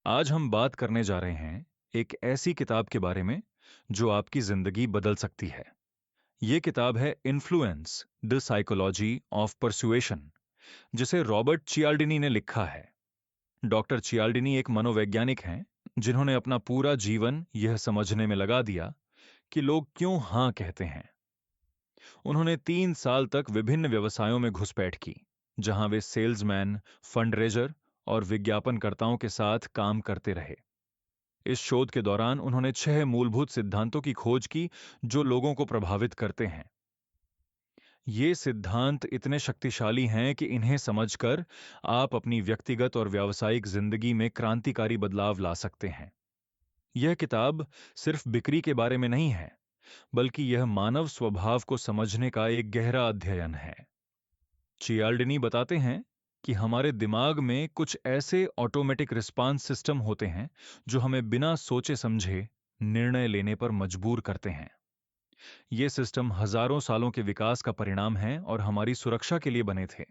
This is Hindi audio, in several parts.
आज हम बात करने जा रहे हैं एक ऐसी किताब के बारे में जो आपकी जिंदगी बदल सकती है। ये किताब है influence the psychology of persuasion, जिसे रॉबर्ट चियाल्डिनी ने लिखा है। डॉक्टर चियाल्डिनी एक मनोवैज्ञानिक हैं जिन्होंने अपना पूरा जीवन यह समझने में लगा दिया कि लोग क्यों हां कहते हैं। उन्होंने 3 साल तक विभिन्न व्यवसायों में घुसपैठ की, जहां वे सेल्समैन, फंडरेजर और विज्ञापनकर्ताओं के साथ काम करते रहे। इस शोध के दौरान उन्होंने 6 मूलभूत सिद्धांतों की खोज की जो लोगों को प्रभावित करते हैं। ये सिद्धांत इतने शक्तिशाली हैं कि इन्हें समझकर आप अपनी व्यक्तिगत और व्यावसायिक जिंदगी में क्रांतिकारी बदलाव ला सकते हैं। यह किताब सिर्फ बिक्री के बारे में नहीं है, बल्कि यह मानव स्वभाव को समझने का एक गहरा अध्ययन है। चियाल्डिनी बताते हैं कि हमारे दिमाग में कुछ ऐसे ऑटोमेटिक रिस्पांस सिस्टम होते हैं जो हमें बिना सोचे समझे निर्णय लेने पर मजबूर करते हैं। ये सिस्टम हजारों सालों के विकास का परिणाम है और हमारी सुरक्षा के लिए बने थे।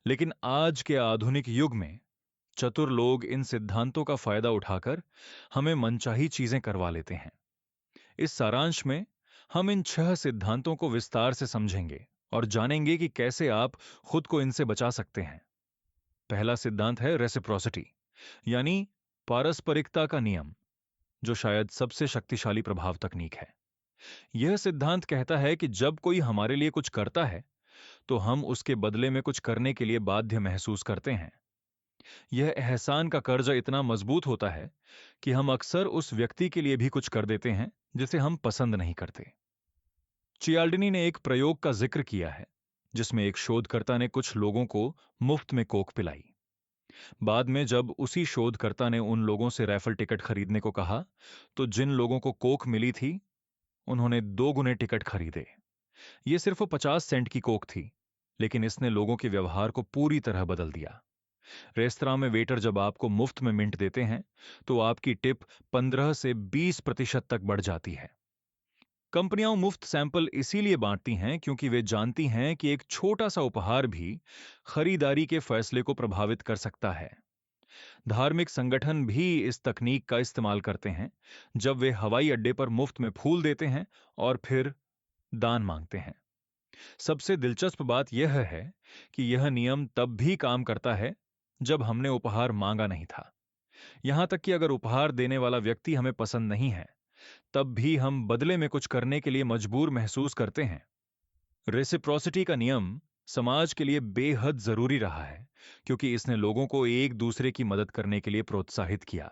लेकिन आज के आधुनिक युग में चतुर लोग इन सिद्धांतों का फायदा उठाकर हमें मनचाही चीजें करवा लेते हैं। इस सारांश में हम इन 6 सिद्धांतों को विस्तार से समझेंगे और जानेंगे कि कैसे आप खुद को इनसे बचा सकते हैं। पहला सिद्धांत है रेसिप्रोसिटी, यानी पारस्परिकता का नियम, जो शायद सबसे शक्तिशाली प्रभाव तकनीक है। यह सिद्धांत कहता है कि जब कोई हमारे लिए कुछ करता है तो हम उसके बदले में कुछ करने के लिए बाध्य महसूस करते हैं। यह एहसान का कर्जा इतना मजबूत होता है कि हम अक्सर उस व्यक्ति के लिए भी कुछ कर देते हैं जिसे हम पसंद नहीं करते। चियाल्डिनी ने एक प्रयोग का जिक्र किया है जिसमें एक शोधकर्ता ने कुछ लोगों को मुफ्त में कोक पिलाई। बाद में जब उसी शोधकर्ता ने उन लोगों से रैफल टिकट खरीदने को कहा, तो जिन लोगों को कोक मिली थी उन्होंने 2 गुने टिकट खरीदे। ये सिर्फ 50 सेंट की कोक थी, लेकिन इसने लोगों के व्यवहार को पूरी तरह बदल दिया। रेस्तरां में वेटर जब आपको मुफ्त में मिंट देते हैं तो आपकी टिप 15 से 20% तक बढ़ जाती है। कंपनियां मुफ्त सैंपल इसीलिए बांटती हैं क्योंकि वे जानती हैं कि एक छोटा सा उपहार भी खरीदारी के फैसले को प्रभावित कर सकता है। धार्मिक संगठन भी इस तकनीक का इस्तेमाल करते हैं, जब वे हवाई अड्डे पर मुफ्त में फूल देते हैं और फिर दान मांगते हैं। सबसे दिलचस्प बात यह है कि यह नियम तब भी काम करता है जब हमने उपहार मांगा नहीं था। यहां तक कि अगर उपहार देने वाला व्यक्ति हमें पसंद नहीं है, तब भी हम बदले में कुछ करने के लिए मजबूर महसूस करते हैं। रेसिप्रोसिटी का नियम समाज के लिए बेहद जरूरी रहा है क्योंकि इसने लोगों को एक दूसरे की मदद करने के लिए प्रोत्साहित किया।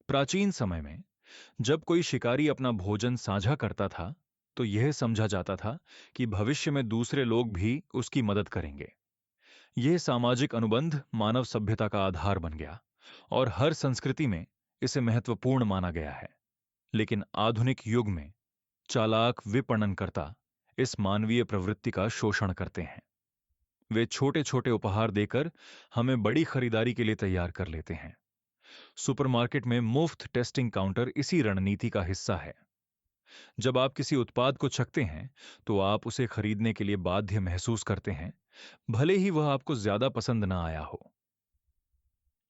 प्राचीन समय में जब कोई शिकारी अपना भोजन साझा करता था, तो यह समझा जाता था कि भविष्य में दूसरे लोग भी उसकी मदद करेंगे। यह सामाजिक अनुबंध मानव सभ्यता का आधार बन गया और हर संस्कृति में इसे महत्वपूर्ण माना गया है। लेकिन आधुनिक युग में चालाक विपणनकर्ता इस मानवीय प्रवृत्ति का शोषण करते हैं। वे छोटे छोटे उपहार देकर हमें बड़ी खरीदारी के लिए तैयार कर लेते हैं। सुपरमार्केट में मुफ्त टेस्टिंग काउंटर इसी रणनीति का हिस्सा है। जब आप किसी उत्पाद को चखते हैं तो आप उसे खरीदने के लिए बाध्य महसूस करते हैं, भले ही वह आपको ज्यादा पसंद ना आया हो।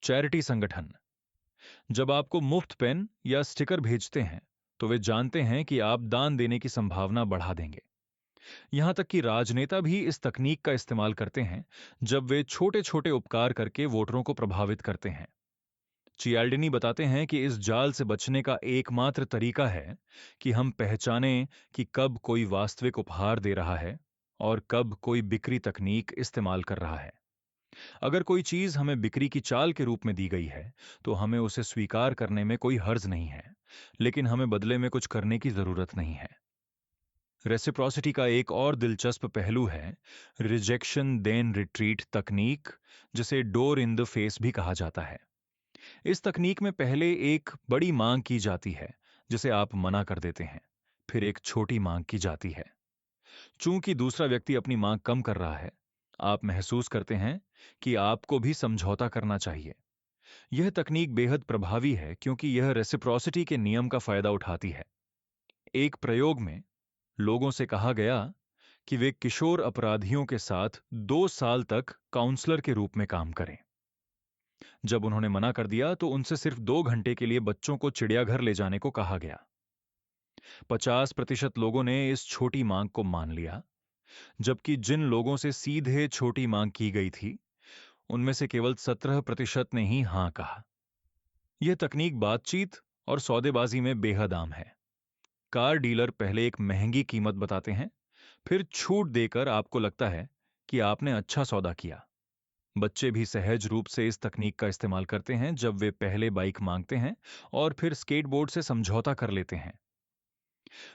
चैरिटी संगठन जब आपको मुफ्त पेन या स्टिकर भेजते हैं तो वे जानते हैं कि आप दान देने की संभावना बढ़ा देंगे। यहां तक कि राजनेता भी इस तकनीक का इस्तेमाल करते हैं जब वे छोटे छोटे उपकार करके वोटरों को प्रभावित करते हैं। चियाल्डिनी बताते हैं कि इस जाल से बचने का एकमात्र तरीका है कि हम पहचानें कि कब कोई वास्तविक उपहार दे रहा है और कब कोई बिक्री तकनीक इस्तेमाल कर रहा है। अगर कोई चीज हमें बिक्री की चाल के रूप में दी गई है तो हमें उसे स्वीकार करने में कोई हर्ज नहीं है, लेकिन हमें बदले में कुछ करने की जरूरत नहीं है। रेसिप्रोसिटी का एक और दिलचस्प पहलू है रिजेक्शन देन रिट्रीट तकनीक, जिसे डोर इन द फेस भी कहा जाता है। इस तकनीक में पहले एक बड़ी मांग की जाती है जिसे आप मना कर देते हैं, फिर एक छोटी मांग की जाती है। चूंकि दूसरा व्यक्ति अपनी मांग कम कर रहा है, आप महसूस करते हैं कि आपको भी समझौता करना चाहिए। यह तकनीक बेहद प्रभावी है क्योंकि यह रेसिप्रोसिटी के नियम का फायदा उठाती है। एक प्रयोग में लोगों से कहा गया कि वे किशोर अपराधियों के साथ 2 साल तक काउंसलर के रूप में काम करें। जब उन्होंने मना कर दिया तो उनसे सिर्फ 2 घंटे के लिए बच्चों को चिड़ियाघर ले जाने को कहा गया। 50% लोगों ने इस छोटी मांग को मान लिया, जबकि जिन लोगों से सीधे छोटी मांग की गई थी उनमें से केवल 17% ने ही हां कहा। यह तकनीक बातचीत और सौदेबाजी में बेहद आम है। कार डीलर पहले एक महंगी कीमत बताते हैं, फिर छूट देकर आपको लगता है कि आपने अच्छा सौदा किया। बच्चे भी सहज रूप से इस तकनीक का इस्तेमाल करते हैं जब वे पहले बाइक मांगते हैं और फिर स्केटबोर्ड से समझौता कर लेते हैं।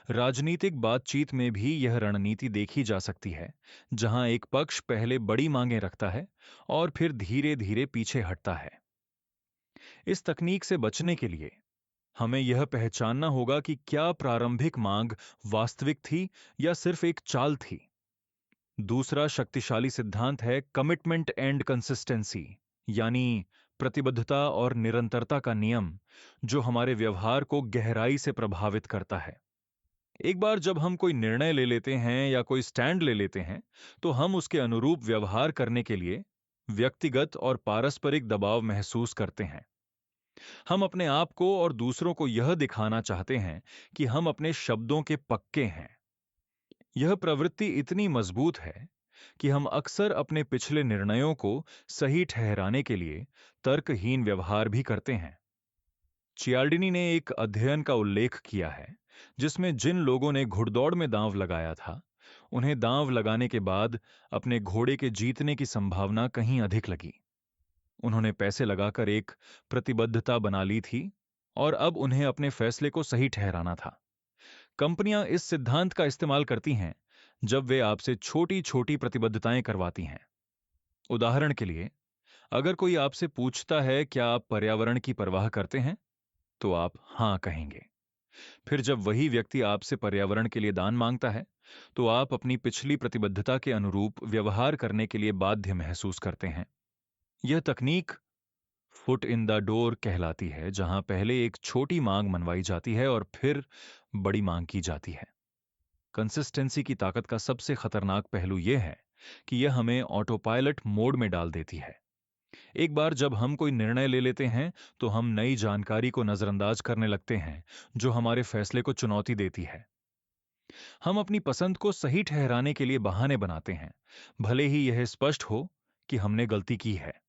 राजनीतिक बातचीत में भी यह रणनीति देखी जा सकती है, जहां एक पक्ष पहले बड़ी मांगें रखता है और फिर धीरे धीरे पीछे हटता है। इस तकनीक से बचने के लिए हमें यह पहचानना होगा कि क्या प्रारंभिक मांग वास्तविक थी या सिर्फ एक चाल थी। दूसरा शक्तिशाली सिद्धांत है कमिटमेंट एंड कंसिस्टेंसी, यानी प्रतिबद्धता और निरंतरता का नियम, जो हमारे व्यवहार को गहराई से प्रभावित करता है। एक बार जब हम कोई निर्णय ले लेते हैं या कोई स्टैंड ले लेते हैं, तो हम उसके अनुरूप व्यवहार करने के लिए व्यक्तिगत और पारस्परिक दबाव महसूस करते हैं। हम अपने आप को और दूसरों को यह दिखाना चाहते हैं कि हम अपने शब्दों के पक्के हैं। यह प्रवृत्ति इतनी मजबूत है कि हम अक्सर अपने पिछले निर्णयों को सही ठहराने के लिए तर्कहीन व्यवहार भी करते हैं। चियाल्डिनी ने एक अध्ययन का उल्लेख किया है, जिसमें जिन लोगों ने घुड़दौड़ में दांव लगाया था, उन्हें दांव लगाने के बाद अपने घोड़े के जीतने की संभावना कहीं अधिक लगी। उन्होंने पैसे लगाकर एक प्रतिबद्धता बना ली थी और अब उन्हें अपने फैसले को सही ठहराना था। कंपनियां इस सिद्धांत का इस्तेमाल करती हैं जब वे आपसे छोटी छोटी प्रतिबद्धताएं करवाती हैं। उदाहरण के लिए, अगर कोई आपसे पूछता है क्या आप पर्यावरण की परवाह करते हैं, तो आप हां कहेंगे। फिर जब वही व्यक्ति आपसे पर्यावरण के लिए दान मांगता है, तो आप अपनी पिछली प्रतिबद्धता के अनुरूप व्यवहार करने के लिए बाध्य महसूस करते हैं। यह तकनीक फुट इन द डोर कहलाती है, जहां पहले एक छोटी मांग मनवाई जाती है और फिर बड़ी मांग की जाती है। कंसिस्टेंसी की ताकत का सबसे खतरनाक पहलू यह है कि यह हमें ऑटो पायलट मोड में डाल देती है। एक बार जब हम कोई निर्णय ले लेते हैं, तो हम नई जानकारी को नजरअंदाज करने लगते हैं, जो हमारे फैसले को चुनौती देती है। हम अपनी पसंद को सही ठहराने के लिए बहाने बनाते हैं, भले ही यह स्पष्ट हो कि हमने गलती की है।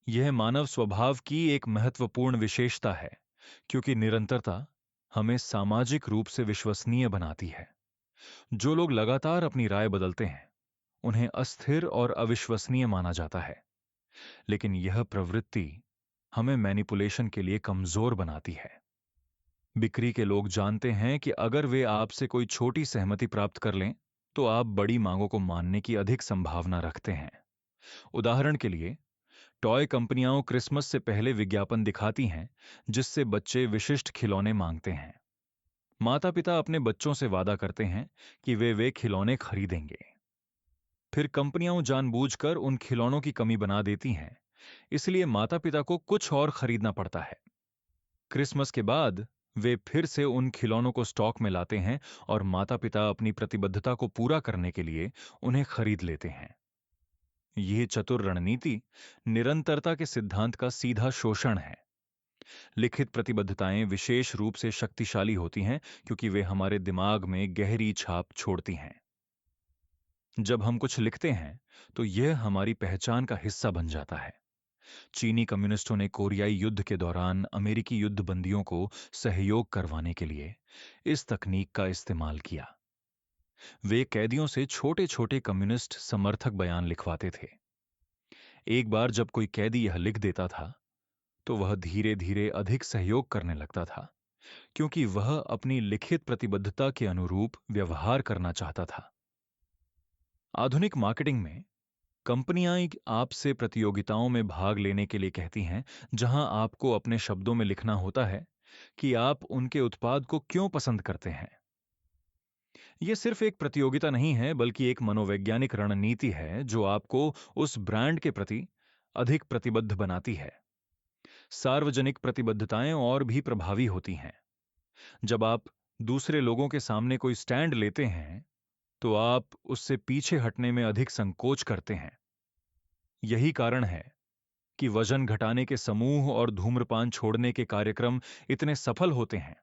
यह मानव स्वभाव की एक महत्वपूर्ण विशेषता है, क्योंकि निरंतरता हमें सामाजिक रूप से विश्वसनीय बनाती है। जो लोग लगातार अपनी राय बदलते हैं, उन्हें अस्थिर और अविश्वसनीय माना जाता है। लेकिन यह प्रवृत्ति हमें मैनिपुलेशन के लिए कमजोर बनाती है। बिक्री के लोग जानते हैं कि अगर वे आपसे कोई छोटी सहमति प्राप्त कर लें, तो आप बड़ी मांगों को मानने की अधिक संभावना रखते हैं। उदाहरण के लिए, टॉय कंपनियां क्रिसमस से पहले विज्ञापन दिखाती हैं, जिससे बच्चे विशिष्ट खिलौने मांगते हैं। माता पिता अपने बच्चों से वादा करते हैं कि वे खिलौने खरीदेंगे। फिर कंपनियां जानबूझकर उन खिलौनों की कमी बना देती हैं, इसलिए माता पिता को कुछ और खरीदना पड़ता है। क्रिसमस के बाद वे फिर से उन खिलौनों को स्टॉक में लाते हैं और माता पिता अपनी प्रतिबद्धता को पूरा करने के लिए उन्हें खरीद लेते हैं। यह चतुर रणनीति निरंतरता के सिद्धांत का सीधा शोषण है। लिखित प्रतिबद्धताएं विशेष रूप से शक्तिशाली होती हैं, क्योंकि वे हमारे दिमाग में गहरी छाप छोड़ती हैं। जब हम कुछ लिखते हैं, तो यह हमारी पहचान का हिस्सा बन जाता है। चीनी कम्युनिस्टों ने कोरियाई युद्ध के दौरान अमेरिकी युद्धबंदियों को सहयोग करवाने के लिए इस तकनीक का इस्तेमाल किया। वे कैदियों से छोटे छोटे कम्युनिस्ट समर्थक बयान लिखवाते थे। एक बार जब कोई कैदी यह लिख देता था, तो वह धीरे धीरे अधिक सहयोग करने लगता था, क्योंकि वह अपनी लिखित प्रतिबद्धता के अनुरूप व्यवहार करना चाहता था। आधुनिक मार्केटिंग में कंपनियां आपसे प्रतियोगिताओं में भाग लेने के लिए कहती हैं, जहां आपको अपने शब्दों में लिखना होता है कि आप उनके उत्पाद को क्यों पसंद करते हैं। यह सिर्फ एक प्रतियोगिता नहीं है, बल्कि एक मनोवैज्ञानिक रणनीति है जो आपको उस ब्रांड के प्रति अधिक प्रतिबद्ध बनाती है। सार्वजनिक प्रतिबद्धताएं और भी प्रभावी होती हैं। जब आप दूसरे लोगों के सामने कोई स्टैंड लेते हैं, तो आप उससे पीछे हटने में अधिक संकोच करते हैं। यही कारण है कि वजन घटाने के समूह और धूम्रपान छोड़ने के कार्यक्रम इतने सफल होते हैं?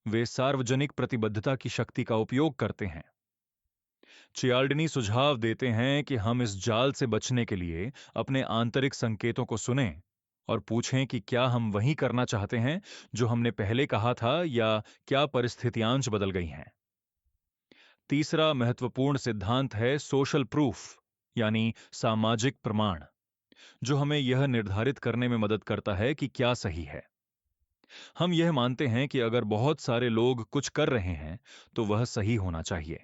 वे सार्वजनिक प्रतिबद्धता की शक्ति का उपयोग करते हैं। चियाल्डिनी सुझाव देते हैं कि हम इस जाल से बचने के लिए अपने आंतरिक संकेतों को सुनें और पूछें कि क्या हम वही करना चाहते हैं जो हमने पहले कहा था, या क्या परिस्थितियां बदल गई हैं। तीसरा महत्वपूर्ण सिद्धांत है सोशल प्रूफ, यानी सामाजिक प्रमाण, जो हमें यह निर्धारित करने में मदद करता है कि क्या सही है। हम यह मानते हैं कि अगर बहुत सारे लोग कुछ कर रहे हैं तो वह सही होना चाहिए।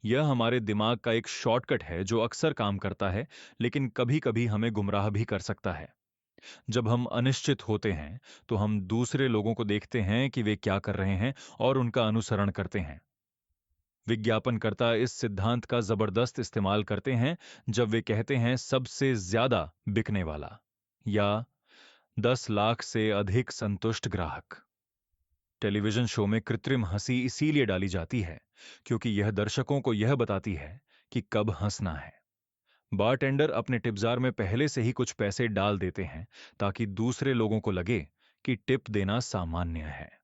यह हमारे दिमाग का एक शॉर्टकट है जो अक्सर काम करता है, लेकिन कभी-कभी हमें गुमराह भी कर सकता है। जब हम अनिश्चित होते हैं तो हम दूसरे लोगों को देखते हैं कि वे क्या कर रहे हैं और उनका अनुसरण करते हैं। विज्ञापनकर्ता इस सिद्धांत का जबरदस्त इस्तेमाल करते हैं जब वे कहते हैं सबसे ज्यादा बिकने वाला या 10 लाख से अधिक संतुष्ट ग्राहक। टेलीविजन शो में कृत्रिम हंसी इसीलिए डाली जाती है क्योंकि यह दर्शकों को यह बताती है कि कब हंसना है। बारटेंडर अपने टिप जार में पहले से ही कुछ पैसे डाल देते हैं ताकि दूसरे लोगों को लगे कि टिप देना सामान्य है।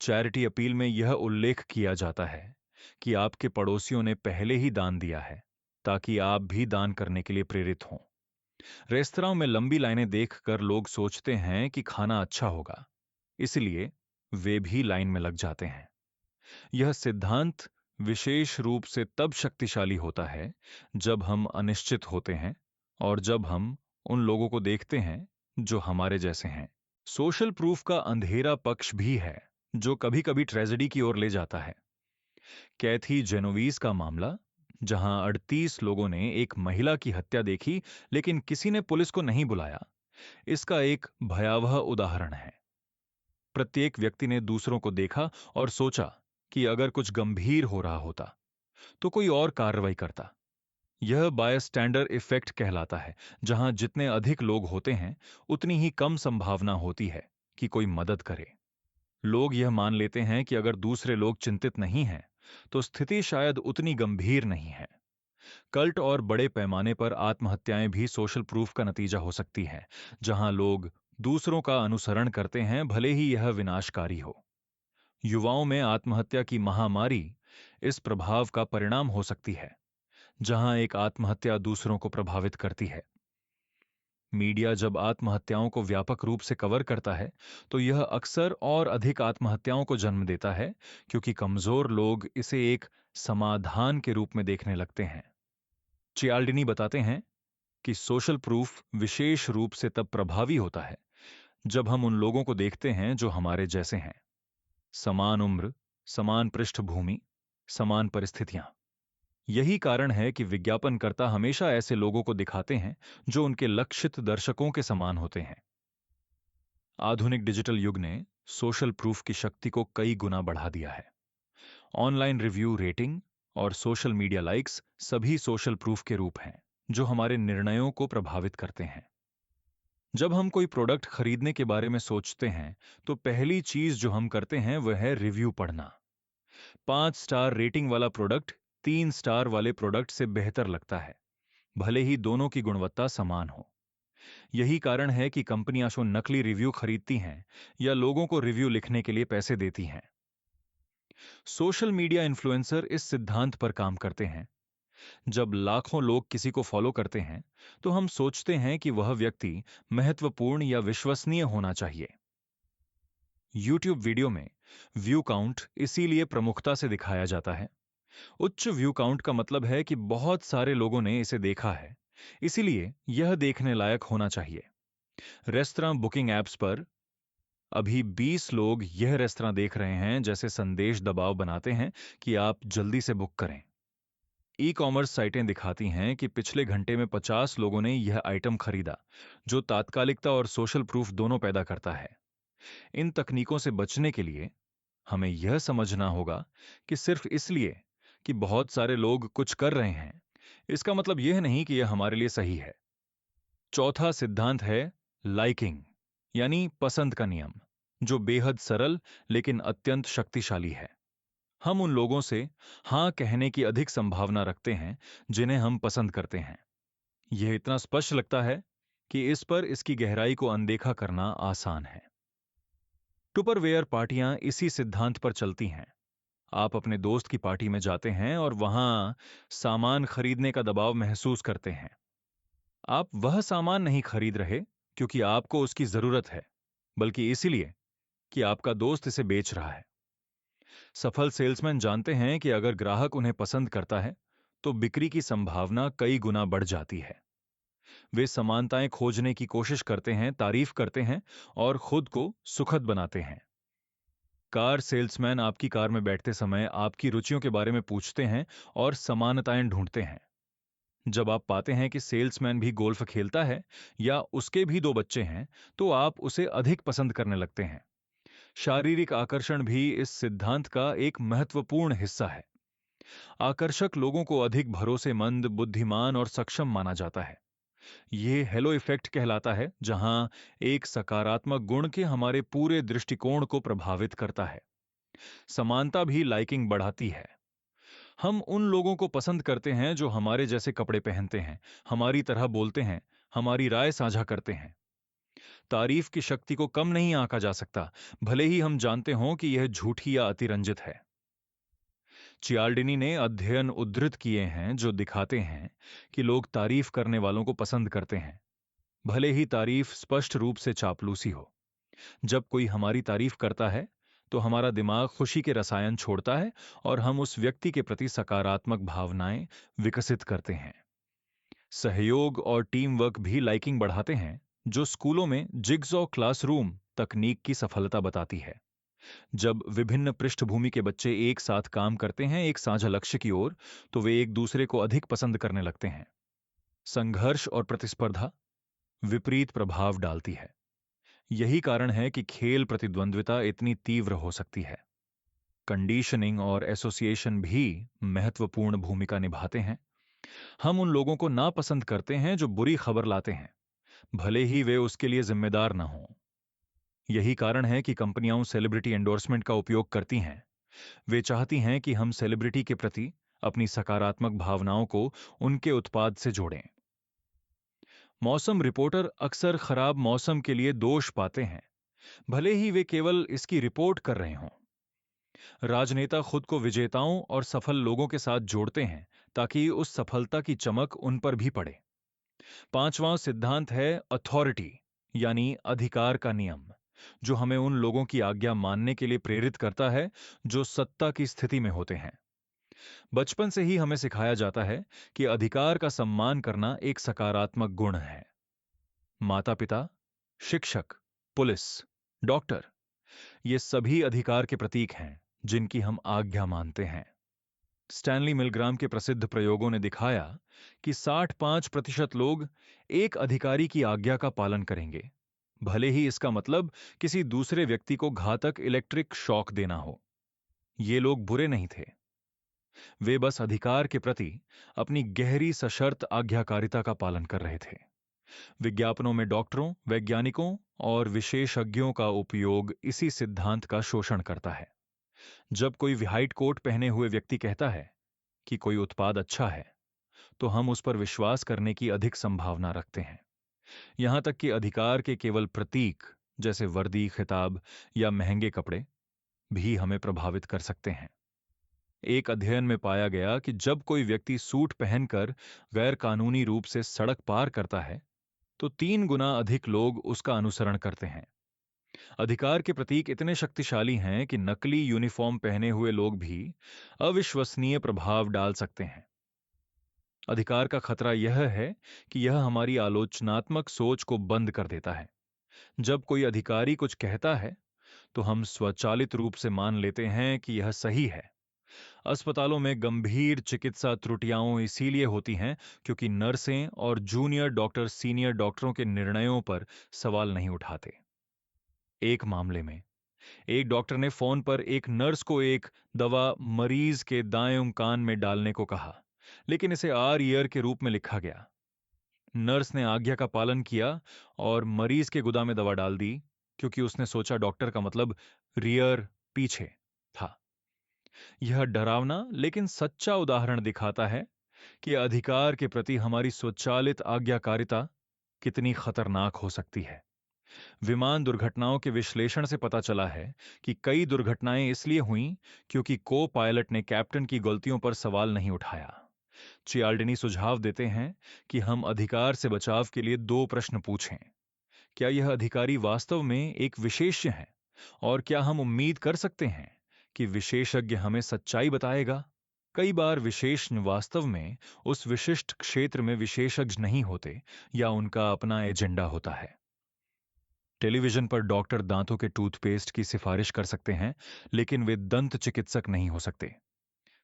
चैरिटी अपील में यह उल्लेख किया जाता है कि आपके पड़ोसियों ने पहले ही दान दिया है ताकि आप भी दान करने के लिए प्रेरित हों। रेस्तरां में लंबी लाइनें देखकर लोग सोचते हैं कि खाना अच्छा होगा, इसलिए वे भी लाइन में लग जाते हैं। यह सिद्धांत विशेष रूप से तब शक्तिशाली होता है जब हम अनिश्चित होते हैं और जब हम उन लोगों को देखते हैं जो हमारे जैसे हैं। सोशल प्रूफ का अंधेरा पक्ष भी है जो कभी-कभी ट्रेजेडी की ओर ले जाता है। कैथी जेनोवीज का मामला, जहां 38 लोगों ने एक महिला की हत्या देखी लेकिन किसी ने पुलिस को नहीं बुलाया, इसका एक भयावह उदाहरण है। प्रत्येक व्यक्ति ने दूसरों को देखा और सोचा कि अगर कुछ गंभीर हो रहा होता तो कोई और कार्रवाई करता। यह बायस्टैंडर इफेक्ट कहलाता है, जहां जितने अधिक लोग होते हैं उतनी ही कम संभावना होती है कि कोई मदद करे। लोग यह मान लेते हैं कि अगर दूसरे लोग चिंतित नहीं हैं तो स्थिति शायद उतनी गंभीर नहीं है। कल्ट और बड़े पैमाने पर आत्महत्याएं भी सोशल प्रूफ का नतीजा हो सकती हैं, जहां लोग दूसरों का अनुसरण करते हैं भले ही यह विनाशकारी हो। युवाओं में आत्महत्या की महामारी इस प्रभाव का परिणाम हो सकती है, जहां एक आत्महत्या दूसरों को प्रभावित करती है। मीडिया जब आत्महत्याओं को व्यापक रूप से कवर करता है तो यह अक्सर और अधिक आत्महत्याओं को जन्म देता है, क्योंकि कमजोर लोग इसे एक समाधान के रूप में देखने लगते हैं। चियाल्डिनी बताते हैं कि सोशल प्रूफ विशेष रूप से तब प्रभावी होता है जब हम उन लोगों को देखते हैं जो हमारे जैसे हैं। समान उम्र, समान पृष्ठभूमि, समान परिस्थितियां। यही कारण है कि विज्ञापनकर्ता हमेशा ऐसे लोगों को दिखाते हैं जो उनके लक्षित दर्शकों के समान होते हैं। आधुनिक डिजिटल युग ने सोशल प्रूफ की शक्ति को कई गुना बढ़ा दिया है। ऑनलाइन रिव्यू, रेटिंग और सोशल मीडिया लाइक्स सभी सोशल प्रूफ के रूप हैं जो हमारे निर्णयों को प्रभावित करते हैं। जब हम कोई प्रोडक्ट खरीदने के बारे में सोचते हैं तो पहली चीज जो हम करते हैं वह है रिव्यू पढ़ना। 5 स्टार रेटिंग वाला प्रोडक्ट 3 स्टार वाले प्रोडक्ट से बेहतर लगता है, भले ही दोनों की गुणवत्ता समान हो। यही कारण है कि कंपनियां शो नकली रिव्यू खरीदती हैं या लोगों को रिव्यू लिखने के लिए पैसे देती हैं। सोशल मीडिया इन्फ्लुएंसर इस सिद्धांत पर काम करते हैं। जब लाखों लोग किसी को फॉलो करते हैं तो हम सोचते हैं कि वह व्यक्ति महत्वपूर्ण या विश्वसनीय होना चाहिए। यूट्यूब वीडियो में व्यू काउंट इसीलिए प्रमुखता से दिखाया जाता है। उच्च व्यू काउंट का मतलब है कि बहुत सारे लोगों ने इसे देखा है, इसीलिए यह देखने लायक होना चाहिए। रेस्तरां बुकिंग ऐप्स पर अभी 20 लोग यह रेस्तरां देख रहे हैं जैसे संदेश दबाव बनाते हैं कि आप जल्दी से बुक करें। ई कॉमर्स साइटें दिखाती हैं कि पिछले घंटे में 50 लोगों ने यह आइटम खरीदा, जो तात्कालिकता और सोशल प्रूफ दोनों पैदा करता है। इन तकनीकों से बचने के लिए हमें यह समझना होगा कि सिर्फ इसलिए कि बहुत सारे लोग कुछ कर रहे हैं, इसका मतलब यह नहीं कि यह हमारे लिए सही है। चौथा सिद्धांत है लाइकिंग, यानी पसंद का नियम, जो बेहद सरल लेकिन अत्यंत शक्तिशाली है। हम उन लोगों से हां कहने की अधिक संभावना रखते हैं जिन्हें हम पसंद करते हैं। यह इतना स्पष्ट लगता है कि इस पर इसकी गहराई को अनदेखा करना आसान है। टुपरवेयर पार्टियां इसी सिद्धांत पर चलती हैं। आप अपने दोस्त की पार्टी में जाते हैं और वहां सामान खरीदने का दबाव महसूस करते हैं। आप वह सामान नहीं खरीद रहे क्योंकि आपको उसकी जरूरत है, बल्कि इसीलिए कि आपका दोस्त इसे बेच रहा है। सफल सेल्समैन जानते हैं कि अगर ग्राहक उन्हें पसंद करता है तो बिक्री की संभावना कई गुना बढ़ जाती है। वे समानताएं खोजने की कोशिश करते हैं, तारीफ करते हैं और खुद को सुखद बनाते हैं। कार सेल्समैन आपकी कार में बैठते समय आपकी रुचियों के बारे में पूछते हैं और समानताएं ढूंढते हैं। जब आप पाते हैं कि सेल्समैन भी गोल्फ खेलता है या उसके भी दो बच्चे हैं, तो आप उसे अधिक पसंद करने लगते हैं। शारीरिक आकर्षण भी इस सिद्धांत का एक महत्वपूर्ण हिस्सा है। आकर्षक लोगों को अधिक भरोसेमंद, बुद्धिमान और सक्षम माना जाता है। ये हेलो इफेक्ट कहलाता है, जहां एक सकारात्मक गुण के हमारे पूरे दृष्टिकोण को प्रभावित करता है। समानता भी लाइकिंग बढ़ाती है। हम उन लोगों को पसंद करते हैं जो हमारे जैसे कपड़े पहनते हैं, हमारी तरह बोलते हैं, हमारी राय साझा करते हैं। तारीफ की शक्ति को कम नहीं आंका जा सकता, भले ही हम जानते हों कि यह झूठी या अतिरंजित है। चियाल्डिनी ने अध्ययन उद्धृत किए हैं जो दिखाते हैं कि लोग तारीफ करने वालों को पसंद करते हैं, भले ही तारीफ स्पष्ट रूप से चापलूसी हो। जब कोई हमारी तारीफ करता है तो हमारा दिमाग खुशी के रसायन छोड़ता है और हम उस व्यक्ति के प्रति सकारात्मक भावनाएं विकसित करते हैं। सहयोग और टीम वर्क भी लाइकिंग बढ़ाते हैं, जो स्कूलों में जिग्सॉ क्लासरूम तकनीक की सफलता बताती है। जब विभिन्न पृष्ठभूमि के बच्चे एक साथ काम करते हैं एक साझा लक्ष्य की ओर, तो वे एक दूसरे को अधिक पसंद करने लगते हैं। संघर्ष और प्रतिस्पर्धा विपरीत प्रभाव डालती है। यही कारण है कि खेल प्रतिद्वंद्विता इतनी तीव्र हो सकती है। कंडीशनिंग और एसोसिएशन भी महत्वपूर्ण भूमिका निभाते हैं। हम उन लोगों को नापसंद करते हैं जो बुरी खबर लाते हैं, भले ही वे उसके लिए जिम्मेदार न हों। यही कारण है कि कंपनियां सेलिब्रिटी एंडोर्समेंट का उपयोग करती हैं। वे चाहती हैं कि हम सेलिब्रिटी के प्रति अपनी सकारात्मक भावनाओं को उनके उत्पाद से जोड़ें। मौसम रिपोर्टर अक्सर खराब मौसम के लिए दोष पाते हैं, भले ही वे केवल इसकी रिपोर्ट कर रहे हों। राजनेता खुद को विजेताओं और सफल लोगों के साथ जोड़ते हैं ताकि उस सफलता की चमक उन पर भी पड़े। पांचवां सिद्धांत है अथॉरिटी, यानी अधिकार का नियम, जो हमें उन लोगों की आज्ञा मानने के लिए प्रेरित करता है जो सत्ता की स्थिति में होते हैं। बचपन से ही हमें सिखाया जाता है कि अधिकार का सम्मान करना एक सकारात्मक गुण है। माता पिता, शिक्षक, पुलिस, डॉक्टर, ये सभी अधिकार के प्रतीक हैं जिनकी हम आज्ञा मानते हैं। स्टैनली मिलग्राम के प्रसिद्ध प्रयोगों ने दिखाया कि 65% लोग एक अधिकारी की आज्ञा का पालन करेंगे, भले ही इसका मतलब किसी दूसरे व्यक्ति को घातक इलेक्ट्रिक शॉक देना हो। ये लोग बुरे नहीं थे, वे बस अधिकार के प्रति अपनी गहरी सशर्त आज्ञाकारिता का पालन कर रहे थे। विज्ञापनों में डॉक्टरों, वैज्ञानिकों और विशेषज्ञों का उपयोग इसी सिद्धांत का शोषण करता है। जब कोई व्हाइट कोट पहने हुए व्यक्ति कहता है कि कोई उत्पाद अच्छा है, तो हम उस पर विश्वास करने की अधिक संभावना रखते हैं। यहां तक कि अधिकार के केवल प्रतीक जैसे वर्दी, खिताब या महंगे कपड़े भी हमें प्रभावित कर सकते हैं। एक अध्ययन में पाया गया कि जब कोई व्यक्ति सूट पहनकर गैर कानूनी रूप से सड़क पार करता है, तो 3 गुना अधिक लोग उसका अनुसरण करते हैं। अधिकार के प्रतीक इतने शक्तिशाली हैं कि नकली यूनिफॉर्म पहने हुए लोग भी अविश्वसनीय प्रभाव डाल सकते हैं। अधिकार का खतरा यह है कि यह हमारी आलोचनात्मक सोच को बंद कर देता है। जब कोई अधिकारी कुछ कहता है, तो हम स्वचालित रूप से मान लेते हैं कि यह सही है। अस्पतालों में गंभीर चिकित्सा त्रुटियां इसीलिए होती हैं क्योंकि नर्सें और जूनियर डॉक्टर सीनियर डॉक्टरों के निर्णयों पर सवाल नहीं उठाते। एक मामले में एक डॉक्टर ने फोन पर एक नर्स को एक दवा मरीज के दाएं कान में डालने को कहा, लेकिन इसे आर ईयर के रूप में लिखा गया। नर्स ने आज्ञा का पालन किया और मरीज के गुदा में दवा डाल दी, क्योंकि उसने सोचा डॉक्टर का मतलब रियर, पीछे था। यह डरावना लेकिन सच्चा उदाहरण दिखाता है कि अधिकार के प्रति हमारी स्वचालित आज्ञाकारिता कितनी खतरनाक हो सकती है। विमान दुर्घटनाओं के विश्लेषण से पता चला है कि कई दुर्घटनाएं इसलिए हुईं क्योंकि को पायलट ने कैप्टन की गलतियों पर सवाल नहीं उठाया। चियाल्डिनी सुझाव देते हैं कि हम अधिकार से बचाव के लिए दो प्रश्न पूछें। क्या यह अधिकारी वास्तव में एक विशेष्य है? और क्या हम उम्मीद कर सकते हैं कि विशेषज्ञ हमें सच्चाई बताएगा? कई बार विशेषज्ञ वास्तव में उस विशिष्ट क्षेत्र में विशेषज्ञ नहीं होते या उनका अपना एजेंडा होता है। टेलीविजन पर डॉक्टर दांतों के टूथपेस्ट की सिफारिश कर सकते हैं, लेकिन वे दंत चिकित्सक नहीं हो सकते।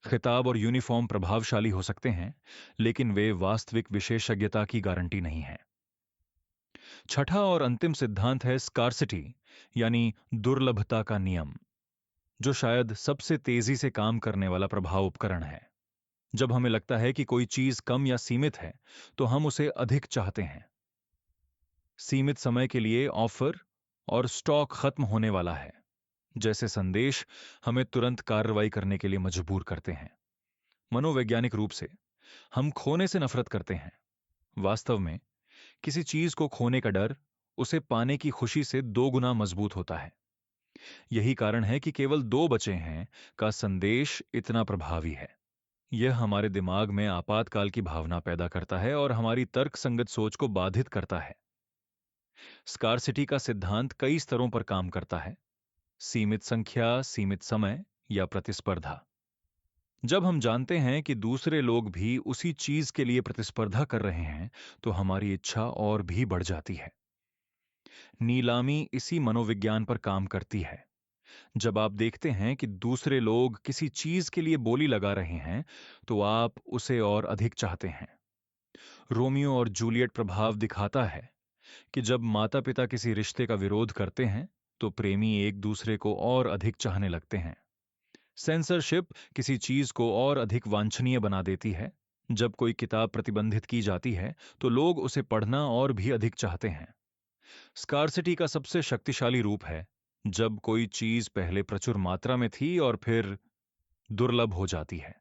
खिताब और यूनिफॉर्म प्रभावशाली हो सकते हैं, लेकिन वे वास्तविक विशेषज्ञता की गारंटी नहीं है। छठा और अंतिम सिद्धांत है स्कार्सिटी, यानी दुर्लभता का नियम, जो शायद सबसे तेजी से काम करने वाला प्रभाव उपकरण है। जब हमें लगता है कि कोई चीज कम या सीमित है, तो हम उसे अधिक चाहते हैं। सीमित समय के लिए ऑफर और स्टॉक खत्म होने वाला है जैसे संदेश हमें तुरंत कार्रवाई करने के लिए मजबूर करते हैं। मनोवैज्ञानिक रूप से हम खोने से नफरत करते हैं। वास्तव में किसी चीज को खोने का डर उसे पाने की खुशी से 2 गुना मजबूत होता है। यही कारण है कि केवल 2 बचे हैं का संदेश इतना प्रभावी है। यह हमारे दिमाग में आपातकाल की भावना पैदा करता है और हमारी तर्कसंगत सोच को बाधित करता है। स्कार्सिटी का सिद्धांत कई स्तरों पर काम करता है: सीमित संख्या, सीमित समय या प्रतिस्पर्धा। जब हम जानते हैं कि दूसरे लोग भी उसी चीज के लिए प्रतिस्पर्धा कर रहे हैं, तो हमारी इच्छा और भी बढ़ जाती है। नीलामी इसी मनोविज्ञान पर काम करती है। जब आप देखते हैं कि दूसरे लोग किसी चीज के लिए बोली लगा रहे हैं, तो आप उसे और अधिक चाहते हैं। रोमियो और जूलियट प्रभाव दिखाता है कि जब माता पिता किसी रिश्ते का विरोध करते हैं, तो प्रेमी एक दूसरे को और अधिक चाहने लगते हैं। सेंसरशिप किसी चीज को और अधिक वांछनीय बना देती है। जब कोई किताब प्रतिबंधित की जाती है, तो लोग उसे पढ़ना और भी अधिक चाहते हैं। स्कार्सिटी का सबसे शक्तिशाली रूप है जब कोई चीज पहले प्रचुर मात्रा में थी और फिर दुर्लभ हो जाती है।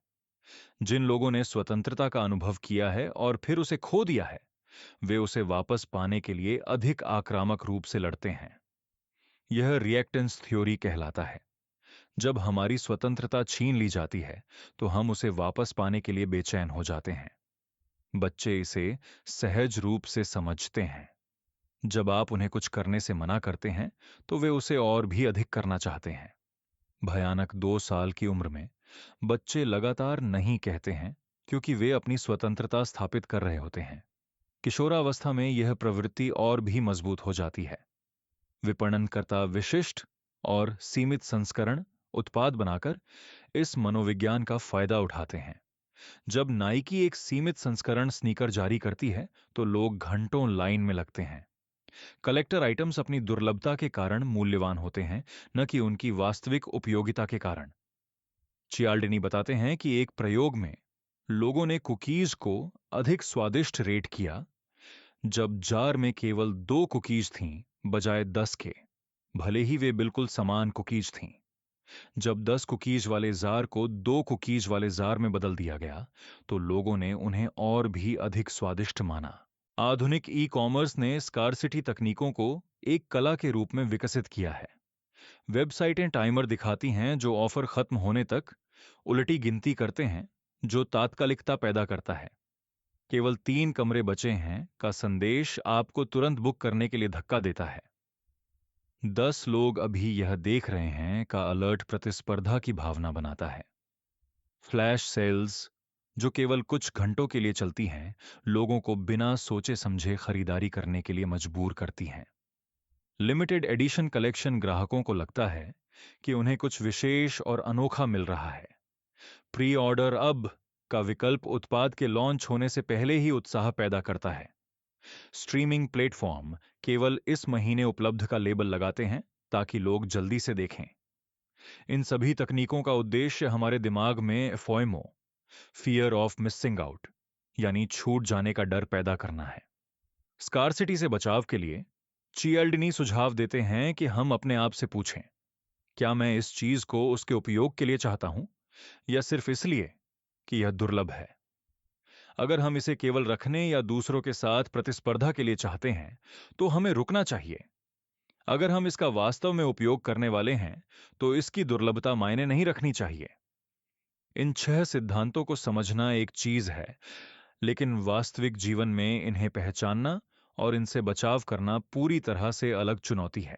जिन लोगों ने स्वतंत्रता का अनुभव किया है और फिर उसे खो दिया है, वे उसे वापस पाने के लिए अधिक आक्रामक रूप से लड़ते हैं। यह रिएक्टेंस थ्योरी कहलाता है। जब हमारी स्वतंत्रता छीन ली जाती है, तो हम उसे वापस पाने के लिए बेचैन हो जाते हैं। बच्चे इसे सहज रूप से समझते हैं। जब आप उन्हें कुछ करने से मना करते हैं, तो वे उसे और भी अधिक करना चाहते हैं। भयानक 2 साल की उम्र में बच्चे लगातार नहीं कहते हैं, क्योंकि वे अपनी स्वतंत्रता स्थापित कर रहे होते हैं। किशोरावस्था में यह प्रवृत्ति और भी मजबूत हो जाती है। विपणनकर्ता विशिष्ट और सीमित संस्करण उत्पाद बनाकर इस मनोविज्ञान का फायदा उठाते हैं। जब नाइकी एक सीमित संस्करण स्नीकर जारी करती है, तो लोग घंटों लाइन में लगते हैं। कलेक्टर आइटम्स अपनी दुर्लभता के कारण मूल्यवान होते हैं, न कि उनकी वास्तविक उपयोगिता के कारण। चियाल्डिनी बताते हैं कि एक प्रयोग में लोगों ने कुकीज को अधिक स्वादिष्ट रेट किया जब जार में केवल 2 कुकीज थीं बजाय 10 के, भले ही वे बिल्कुल समान कुकीज थीं। जब 10 कुकीज वाले जार को 2 कुकीज वाले जार में बदल दिया गया, तो लोगों ने उन्हें और भी अधिक स्वादिष्ट माना। आधुनिक ई कॉमर्स ने स्कार्सिटी तकनीकों को एक कला के रूप में विकसित किया है। वेबसाइटें टाइमर दिखाती हैं जो ऑफर खत्म होने तक उलटी गिनती करते हैं, जो तात्कालिकता पैदा करता है। केवल 3 कमरे बचे हैं का संदेश आपको तुरंत बुक करने के लिए धक्का देता है। 10 लोग अभी यह देख रहे हैं का अलर्ट प्रतिस्पर्धा की भावना बनाता है। फ्लैश सेल्स, जो केवल कुछ घंटों के लिए चलती हैं, लोगों को बिना सोचे समझे खरीदारी करने के लिए मजबूर करती हैं। लिमिटेड एडिशन कलेक्शन ग्राहकों को लगता है कि उन्हें कुछ विशेष और अनोखा मिल रहा है। प्री ऑर्डर अब का विकल्प उत्पाद के लॉन्च होने से पहले ही उत्साह पैदा करता है। स्ट्रीमिंग प्लेटफॉर्म केवल इस महीने उपलब्ध का लेबल लगाते हैं ताकि लोग जल्दी से देखें। इन सभी तकनीकों का उद्देश्य हमारे दिमाग में FOMO, fear of missing out, यानी छूट जाने का डर पैदा करना है। स्कार्सिटी से बचाव के लिए चियाल्डिनी सुझाव देते हैं कि हम अपने आप से पूछें, क्या मैं इस चीज को उसके उपयोग के लिए चाहता हूं या सिर्फ इसलिए कि यह दुर्लभ है? अगर हम इसे केवल रखने या दूसरों के साथ प्रतिस्पर्धा के लिए चाहते हैं, तो हमें रुकना चाहिए। अगर हम इसका वास्तव में उपयोग करने वाले हैं, तो इसकी दुर्लभता मायने नहीं रखनी चाहिए। इन 6 सिद्धांतों को समझना एक चीज है, लेकिन वास्तविक जीवन में इन्हें पहचानना और इनसे बचाव करना पूरी तरह से अलग चुनौती है।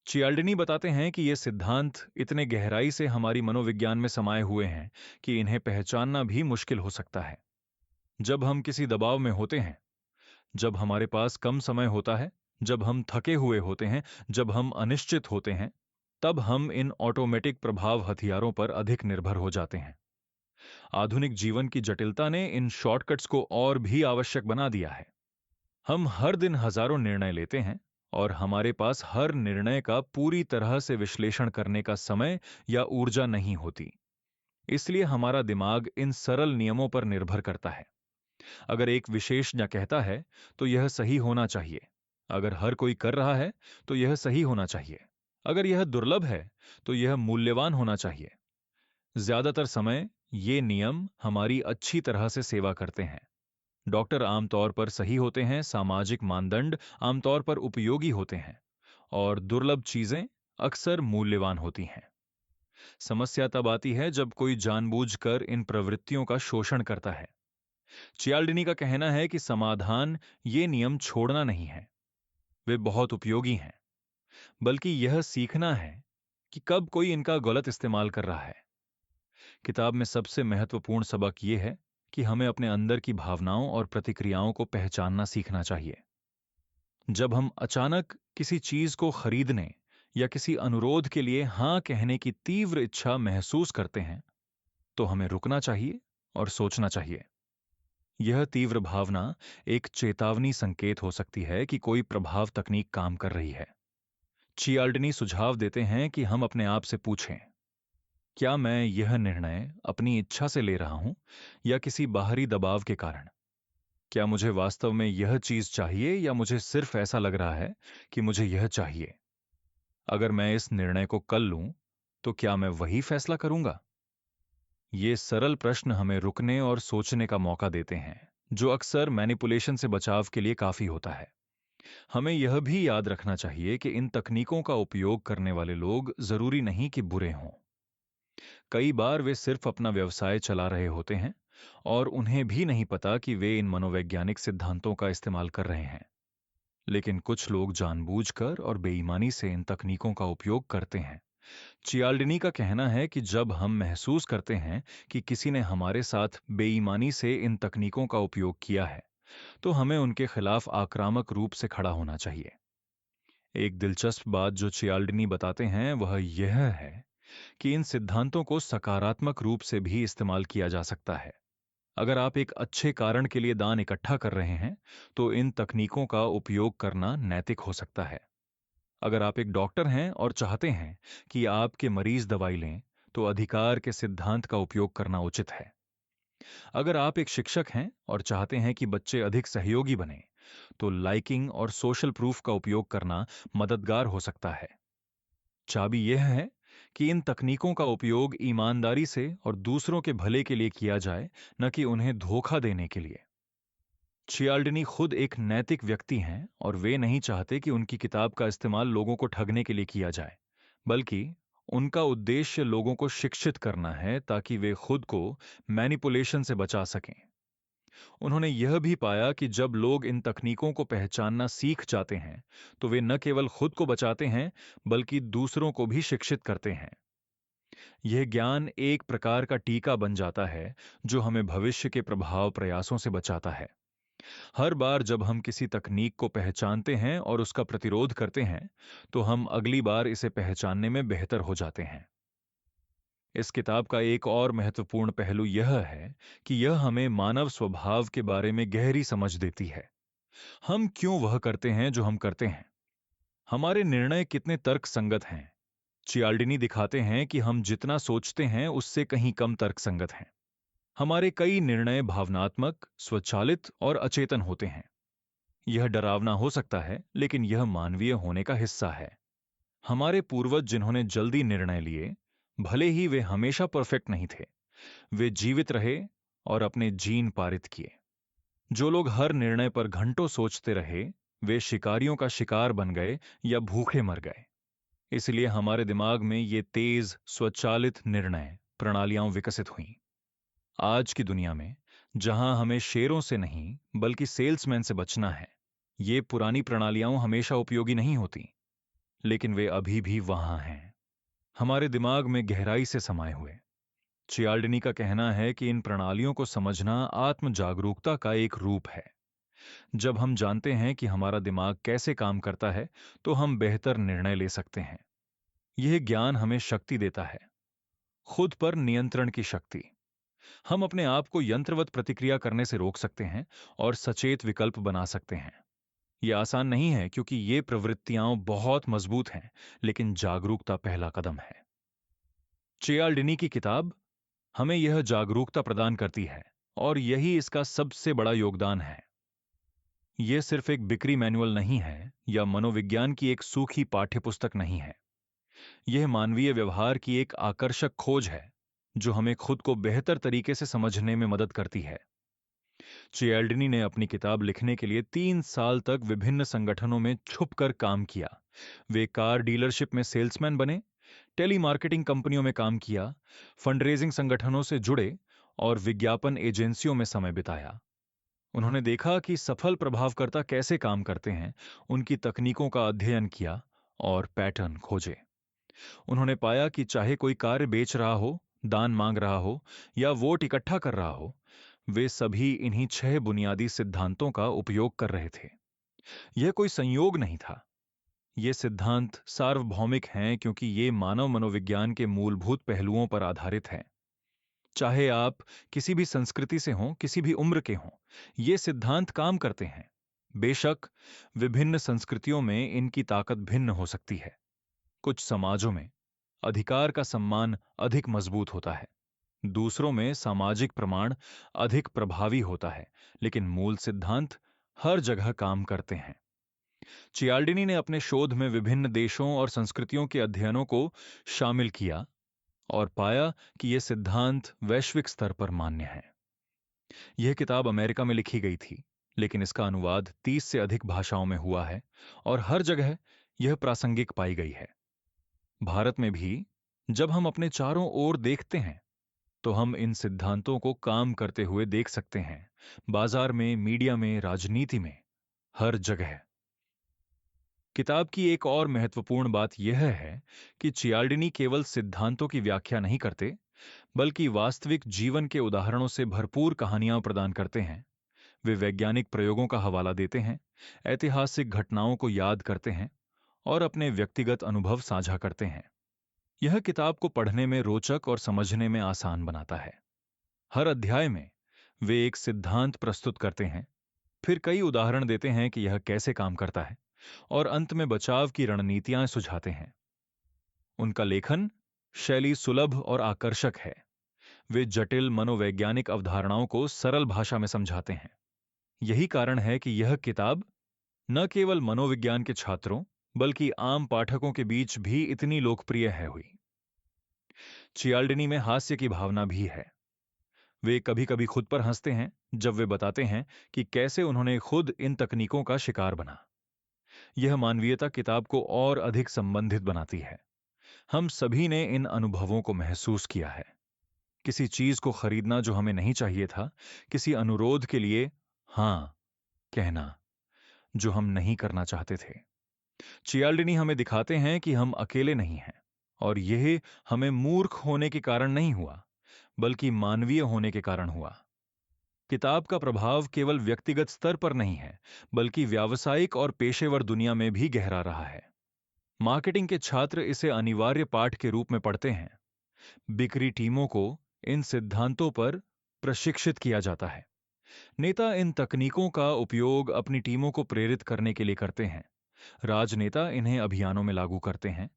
चियाल्डिनी बताते हैं कि ये सिद्धांत इतने गहराई से हमारी मनोविज्ञान में समाये हुए हैं कि इन्हें पहचानना भी मुश्किल हो सकता है। जब हम किसी दबाव में होते हैं, जब हमारे पास कम समय होता है, जब हम थके हुए होते हैं, जब हम अनिश्चित होते हैं, तब हम इन ऑटोमेटिक प्रभाव हथियारों पर अधिक निर्भर हो जाते हैं। आधुनिक जीवन की जटिलता ने इन शॉर्टकट्स को और भी आवश्यक बना दिया है। हम हर दिन हजारों निर्णय लेते हैं और हमारे पास हर निर्णय का पूरी तरह से विश्लेषण करने का समय या ऊर्जा नहीं होती। इसलिए हमारा दिमाग इन सरल नियमों पर निर्भर करता है। अगर एक विशेषज्ञ कहता है, तो यह सही होना चाहिए। अगर हर कोई कर रहा है, तो यह सही होना चाहिए। अगर यह दुर्लभ है, तो यह मूल्यवान होना चाहिए। ज्यादातर समय ये नियम हमारी अच्छी तरह से सेवा करते हैं। डॉक्टर आमतौर पर सही होते हैं, सामाजिक मानदंड आमतौर पर उपयोगी होते हैं, और दुर्लभ चीजें अक्सर मूल्यवान होती हैं। समस्या तब आती है जब कोई जानबूझकर इन प्रवृत्तियों का शोषण करता है। चियाल्डिनी का कहना है कि समाधान ये नियम छोड़ना नहीं है, वे बहुत उपयोगी हैं, बल्कि यह सीखना है कि कब कोई इनका गलत इस्तेमाल कर रहा है। किताब में सबसे महत्वपूर्ण सबक यह है कि हमें अपने अंदर की भावनाओं और प्रतिक्रियाओं को पहचानना सीखना चाहिए। जब हम अचानक किसी चीज को खरीदने या किसी अनुरोध के लिए हां कहने की तीव्र इच्छा महसूस करते हैं, तो हमें रुकना चाहिए और सोचना चाहिए। यह तीव्र भावना एक चेतावनी संकेत हो सकती है कि कोई प्रभाव तकनीक काम कर रही है। चियाल्डिनी सुझाव देते हैं कि हम अपने आप से पूछें, क्या मैं यह निर्णय अपनी इच्छा से ले रहा हूं या किसी बाहरी दबाव के कारण? क्या मुझे वास्तव में यह चीज चाहिए या मुझे सिर्फ ऐसा लग रहा है कि मुझे यह चाहिए? अगर मैं इस निर्णय को कल लूं, तो क्या मैं वही फैसला करूंगा? ये सरल प्रश्न हमें रुकने और सोचने का मौका देते हैं, जो अक्सर मैनिपुलेशन से बचाव के लिए काफी होता है। हमें यह भी याद रखना चाहिए कि इन तकनीकों का उपयोग करने वाले लोग जरूरी नहीं कि बुरे हों। कई बार वे सिर्फ अपना व्यवसाय चला रहे होते हैं और उन्हें भी नहीं पता कि वे इन मनोवैज्ञानिक सिद्धांतों का इस्तेमाल कर रहे हैं। लेकिन कुछ लोग जानबूझकर और बेईमानी से इन तकनीकों का उपयोग करते हैं। चियाल्डिनी का कहना है कि जब हम महसूस करते हैं कि किसी ने हमारे साथ बेईमानी से इन तकनीकों का उपयोग किया है, तो हमें उनके खिलाफ आक्रामक रूप से खड़ा होना चाहिए। एक दिलचस्प बात जो चियाल्डिनी बताते हैं वह यह है कि इन सिद्धांतों को सकारात्मक रूप से भी इस्तेमाल किया जा सकता है। अगर आप एक अच्छे कारण के लिए दान इकट्ठा कर रहे हैं, तो इन तकनीकों का उपयोग करना नैतिक हो सकता है। अगर आप एक डॉक्टर हैं और चाहते हैं कि आपके मरीज दवाई लें, तो अधिकार के सिद्धांत का उपयोग करना उचित है। अगर आप एक शिक्षक हैं और चाहते हैं कि बच्चे अधिक सहयोगी बने, तो लाइकिंग और सोशल प्रूफ का उपयोग करना मददगार हो सकता है। चाबी यह है कि इन तकनीकों का उपयोग ईमानदारी से और दूसरों के भले के लिए किया जाए, न कि उन्हें धोखा देने के लिए। चियाल्डिनी खुद एक नैतिक व्यक्ति हैं और वे नहीं चाहते कि उनकी किताब का इस्तेमाल लोगों को ठगने के लिए किया जाए, बल्कि उनका उद्देश्य लोगों को शिक्षित करना है ताकि वे खुद को मैनिपुलेशन से बचा सकें। उन्होंने यह भी पाया कि जब लोग इन तकनीकों को पहचानना सीख जाते हैं, तो वे न केवल खुद को बचाते हैं, बल्कि दूसरों को भी शिक्षित करते हैं। यह ज्ञान एक प्रकार का टीका बन जाता है जो हमें भविष्य के प्रभाव प्रयासों से बचाता है। हर बार जब हम किसी तकनीक को पहचानते हैं और उसका प्रतिरोध करते हैं, तो हम अगली बार इसे पहचानने में बेहतर हो जाते हैं। इस किताब का एक और महत्वपूर्ण पहलू यह है कि यह हमें मानव स्वभाव के बारे में गहरी समझ देती है। हम क्यों वह करते हैं जो हम करते हैं? हमारे निर्णय कितने तर्कसंगत हैं? चियाल्डिनी दिखाते हैं कि हम जितना सोचते हैं उससे कहीं कम तर्कसंगत हैं। हमारे कई निर्णय भावनात्मक, स्वचालित और अचेतन होते हैं। यह डरावना हो सकता है, लेकिन यह मानवीय होने का हिस्सा है। हमारे पूर्वज जिन्होंने जल्दी निर्णय लिए, भले ही वे हमेशा परफेक्ट नहीं थे, वे जीवित रहे और अपने जीन पारित किए। जो लोग हर निर्णय पर घंटों सोचते रहे, वे शिकारियों का शिकार बन गए या भूखे मर गए। इसलिए हमारे दिमाग में ये तेज स्वचालित निर्णय प्रणालियां विकसित हुईं। आज की दुनिया में, जहां हमें शेरों से नहीं बल्कि सेल्समैन से बचना है, ये पुरानी प्रणालियां हमेशा उपयोगी नहीं होती, लेकिन वे अभी भी वहां हैं, हमारे दिमाग में गहराई से समाये हुए। चियाल्डिनी का कहना है कि इन प्रणालियों को समझना आत्म जागरूकता का एक रूप है। जब हम जानते हैं कि हमारा दिमाग कैसे काम करता है, तो हम बेहतर निर्णय ले सकते हैं। यह ज्ञान हमें शक्ति देता है, खुद पर नियंत्रण की शक्ति। हम अपने आप को यंत्रवत प्रतिक्रिया करने से रोक सकते हैं और सचेत विकल्प बना सकते हैं। यह आसान नहीं है, क्योंकि ये प्रवृत्तियां बहुत मजबूत हैं, लेकिन जागरूकता पहला कदम है। चियाल्डिनी की किताब हमें यह जागरूकता प्रदान करती है, और यही इसका सबसे बड़ा योगदान है। यह सिर्फ एक बिक्री मैनुअल नहीं है या मनोविज्ञान की एक सूखी पाठ्यपुस्तक नहीं है। यह मानवीय व्यवहार की एक आकर्षक खोज है, जो हमें खुद को बेहतर तरीके से समझने में मदद करती है। चियाल्डिनी ने अपनी किताब लिखने के लिए 3 साल तक विभिन्न संगठनों में छुपकर काम किया। वे कार डीलरशिप में सेल्समैन बने, टेलीमार्केटिंग कंपनियों में काम किया, फंडरेजिंग संगठनों से जुड़े और विज्ञापन एजेंसियों में समय बिताया। उन्होंने देखा कि सफल प्रभावकर्ता कैसे काम करते हैं, उनकी तकनीकों का अध्ययन किया और पैटर्न खोजे। उन्होंने पाया कि चाहे कोई कार्य बेच रहा हो, दान मांग रहा हो या वोट इकट्ठा कर रहा हो, वे सभी इन्हीं 6 बुनियादी सिद्धांतों का उपयोग कर रहे थे। यह कोई संयोग नहीं था। ये सिद्धांत सार्वभौमिक हैं, क्योंकि ये मानव मनोविज्ञान के मूलभूत पहलुओं पर आधारित हैं। चाहे आप किसी भी संस्कृति से हों, किसी भी उम्र के हों, ये सिद्धांत काम करते हैं। बेशक विभिन्न संस्कृतियों में इनकी ताकत भिन्न हो सकती है। कुछ समाजों में अधिकार का सम्मान अधिक मजबूत होता है, दूसरों में सामाजिक प्रमाण अधिक प्रभावी होता है, लेकिन मूल सिद्धांत हर जगह काम करते हैं। चियाल्डिनी ने अपने शोध में विभिन्न देशों और संस्कृतियों के अध्ययनों को शामिल किया और पाया कि ये सिद्धांत वैश्विक स्तर पर मान्य हैं। यह किताब अमेरिका में लिखी गई थी, लेकिन इसका अनुवाद 30 से अधिक भाषाओं में हुआ है और हर जगह यह प्रासंगिक पाई गई है। भारत में भी जब हम अपने चारों ओर देखते हैं, तो हम इन सिद्धांतों को काम करते हुए देख सकते हैं। बाजार में, मीडिया में, राजनीति में, हर जगह। किताब की एक और महत्वपूर्ण बात यह है कि चियाल्डिनी केवल सिद्धांतों की व्याख्या नहीं करते, बल्कि वास्तविक जीवन के उदाहरणों से भरपूर कहानियां प्रदान करते हैं। वे वैज्ञानिक प्रयोगों का हवाला देते हैं, ऐतिहासिक घटनाओं को याद करते हैं और अपने व्यक्तिगत अनुभव साझा करते हैं। यह किताब को पढ़ने में रोचक और समझने में आसान बनाता है। हर अध्याय में वे एक सिद्धांत प्रस्तुत करते हैं, फिर कई उदाहरण देते हैं कि यह कैसे काम करता है, और अंत में बचाव की रणनीतियां सुझाते हैं। उनका लेखन शैली सुलभ और आकर्षक है। वे जटिल मनोवैज्ञानिक अवधारणाओं को सरल भाषा में समझाते हैं। यही कारण है कि यह किताब न केवल मनोविज्ञान के छात्रों, बल्कि आम पाठकों के बीच भी इतनी लोकप्रिय है हुई। चियाल्डिनी में हास्य की भावना भी है। वे कभी कभी खुद पर हंसते हैं जब वे बताते हैं कि कैसे उन्होंने खुद इन तकनीकों का शिकार बना। यह मानवीयता किताब को और अधिक संबंधित बनाती है। हम सभी ने इन अनुभवों को महसूस किया है। किसी चीज को खरीदना जो हमें नहीं चाहिए था, किसी अनुरोध के लिए हां कहना जो हम नहीं करना चाहते थे। चियाल्डिनी हमें दिखाते हैं कि हम अकेले नहीं हैं, और यह हमें मूर्ख होने के कारण नहीं हुआ, बल्कि मानवीय होने के कारण हुआ। किताब का प्रभाव केवल व्यक्तिगत स्तर पर नहीं है, बल्कि व्यावसायिक और पेशेवर दुनिया में भी गहरा रहा है। मार्केटिंग के छात्र इसे अनिवार्य पाठ के रूप में पढ़ते हैं। बिक्री टीमों को इन सिद्धांतों पर प्रशिक्षित किया जाता है। नेता इन तकनीकों का उपयोग अपनी टीमों को प्रेरित करने के लिए करते हैं। राजनेता इन्हें अभियानों में लागू करते हैं।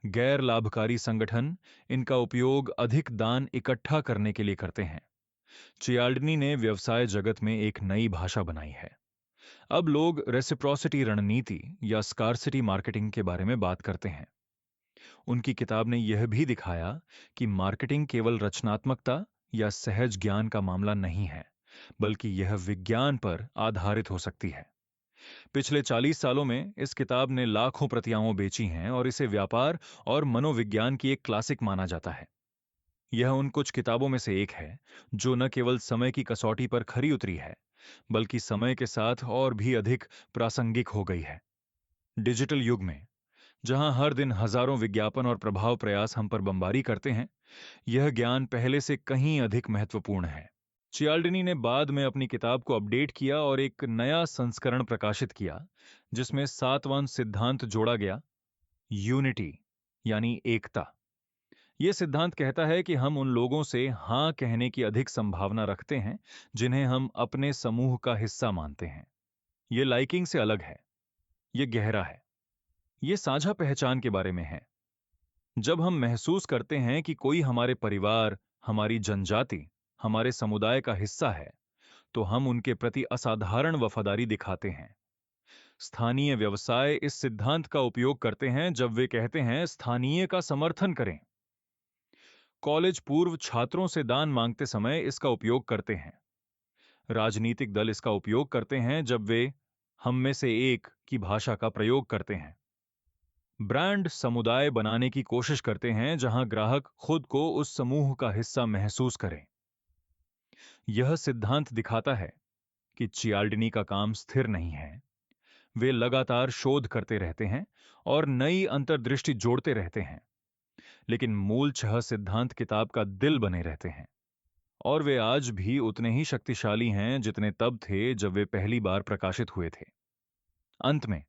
गैर लाभकारी संगठन इनका उपयोग अधिक दान इकट्ठा करने के लिए करते हैं। चियाल्डिनी ने व्यवसाय जगत में एक नई भाषा बनाई है। अब लोग रेसिप्रोसिटी रणनीति या स्कार्सिटी मार्केटिंग के बारे में बात करते हैं। उनकी किताब ने यह भी दिखाया कि मार्केटिंग केवल रचनात्मकता या सहज ज्ञान का मामला नहीं है, बल्कि यह विज्ञान पर आधारित हो सकती है। पिछले 40 सालों में इस किताब ने लाखों प्रतियां बेची हैं और इसे व्यापार और मनोविज्ञान की एक क्लासिक माना जाता है। यह उन कुछ किताबों में से एक है जो न केवल समय की कसौटी पर खरी उतरी है, बल्कि समय के साथ और भी अधिक प्रासंगिक हो गई है। डिजिटल युग में, जहां हर दिन हजारों विज्ञापन और प्रभाव प्रयास हम पर बमबारी करते हैं, यह ज्ञान पहले से कहीं अधिक महत्वपूर्ण है। चियाल्डिनी ने बाद में अपनी किताब को अपडेट किया और एक नया संस्करण प्रकाशित किया, जिसमें सातवां सिद्धांत जोड़ा गया, यूनिटी, यानी एकता। यह सिद्धांत कहता है कि हम उन लोगों से हां कहने की अधिक संभावना रखते हैं जिन्हें हम अपने समूह का हिस्सा मानते हैं। यह लाइकिंग से अलग है, यह गहरा है, यह साझा पहचान के बारे में है। जब हम महसूस करते हैं कि कोई हमारे परिवार, हमारी जनजाति, हमारे समुदाय का हिस्सा है, तो हम उनके प्रति असाधारण वफादारी दिखाते हैं। स्थानीय व्यवसाय इस सिद्धांत का उपयोग करते हैं जब वे कहते हैं स्थानीय का समर्थन करें। कॉलेज पूर्व छात्रों से दान मांगते समय इसका उपयोग करते हैं। राजनीतिक दल इसका उपयोग करते हैं जब वे हम में से एक की भाषा का प्रयोग करते हैं। ब्रांड समुदाय बनाने की कोशिश करते हैं जहां ग्राहक खुद को उस समूह का हिस्सा महसूस करें। यह सिद्धांत दिखाता है कि चियाल्डिनी का काम स्थिर नहीं है। वे लगातार शोध करते रहते हैं और नई अंतर्दृष्टि जोड़ते रहते हैं, लेकिन मूल छह सिद्धांत किताब का दिल बने रहते हैं। और वे आज भी उतने ही शक्तिशाली हैं जितने तब थे जब वे पहली बार प्रकाशित हुए थे। अंत में,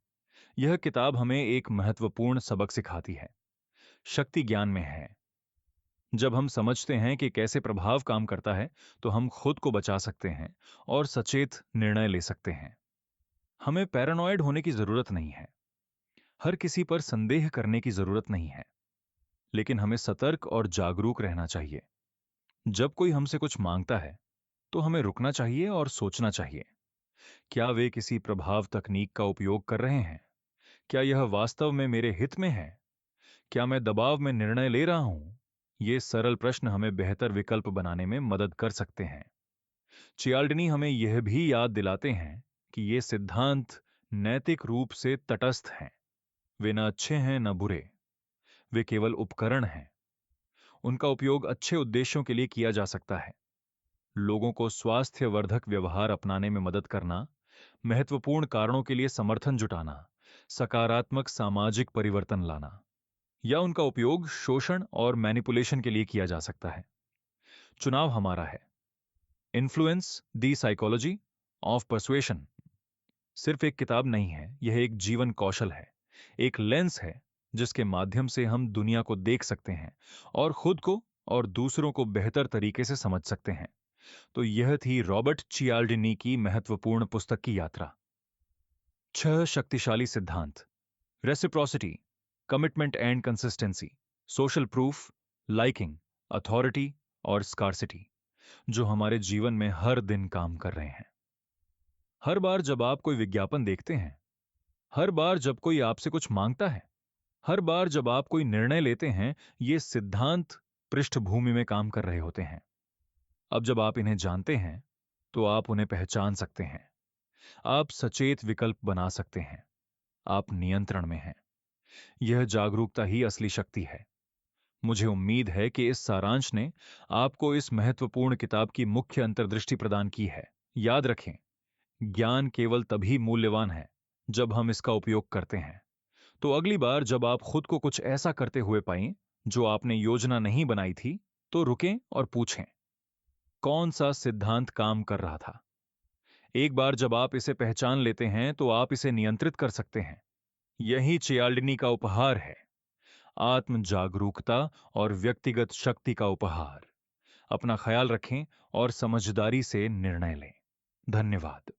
यह किताब हमें एक महत्वपूर्ण सबक सिखाती है। शक्ति ज्ञान में है। जब हम समझते हैं कि कैसे प्रभाव काम करता है, तो हम खुद को बचा सकते हैं और सचेत निर्णय ले सकते हैं। हमें पैरानॉइड होने की जरूरत नहीं है, हर किसी पर संदेह करने की जरूरत नहीं है, लेकिन हमें सतर्क और जागरूक रहना चाहिए। जब कोई हमसे कुछ मांगता है, तो हमें रुकना चाहिए और सोचना चाहिए, क्या वे किसी प्रभाव तकनीक का उपयोग कर रहे हैं? क्या यह वास्तव में मेरे हित में है? क्या मैं दबाव में निर्णय ले रहा हूं? ये सरल प्रश्न हमें बेहतर विकल्प बनाने में मदद कर सकते हैं। चियाल्डिनी हमें यह भी याद दिलाते हैं कि ये सिद्धांत नैतिक रूप से तटस्थ हैं। वे न अच्छे हैं न बुरे, वे केवल उपकरण हैं। उनका उपयोग अच्छे उद्देश्यों के लिए किया जा सकता है। लोगों को स्वास्थ्यवर्धक व्यवहार अपनाने में मदद करना, महत्वपूर्ण कारणों के लिए समर्थन जुटाना, सकारात्मक सामाजिक परिवर्तन लाना, या उनका उपयोग शोषण और मैनिपुलेशन के लिए किया जा सकता है। चुनाव हमारा है। Influence the psychology of persuasion सिर्फ एक किताब नहीं है, यह एक जीवन कौशल है, एक लेंस है जिसके माध्यम से हम दुनिया को देख सकते हैं और खुद को और दूसरों को बेहतर तरीके से समझ सकते हैं। तो यह थी रॉबर्ट चियाल्डिनी की महत्वपूर्ण पुस्तक की यात्रा। 6 शक्तिशाली सिद्धांत: reciprocity, commitment and consistency, social proof, liking, authority और स्कार्सिटी, जो हमारे जीवन में हर दिन काम कर रहे हैं। हर बार जब आप कोई विज्ञापन देखते हैं, हर बार जब कोई आपसे कुछ मांगता है, हर बार जब आप कोई निर्णय लेते हैं, ये सिद्धांत पृष्ठभूमि में काम कर रहे होते हैं। अब जब आप इन्हें जानते हैं, तो आप उन्हें पहचान सकते हैं। आप सचेत विकल्प बना सकते हैं। आप नियंत्रण में हैं। यह जागरूकता ही असली शक्ति है। मुझे उम्मीद है कि इस सारांश ने आपको इस महत्वपूर्ण किताब की मुख्य अंतर्दृष्टि प्रदान की है। याद रखें, ज्ञान केवल तभी मूल्यवान है जब हम इसका उपयोग करते हैं। तो अगली बार जब आप खुद को कुछ ऐसा करते हुए पाएं जो आपने योजना नहीं बनाई थी, तो रुकें और पूछें, कौन सा सिद्धांत काम कर रहा था? एक बार जब आप इसे पहचान लेते हैं, तो आप इसे नियंत्रित कर सकते हैं। यही चियाल्डिनी का उपहार है, आत्म जागरूकता और व्यक्तिगत शक्ति का उपहार। अपना ख्याल रखें और समझदारी से निर्णय लें। धन्यवाद।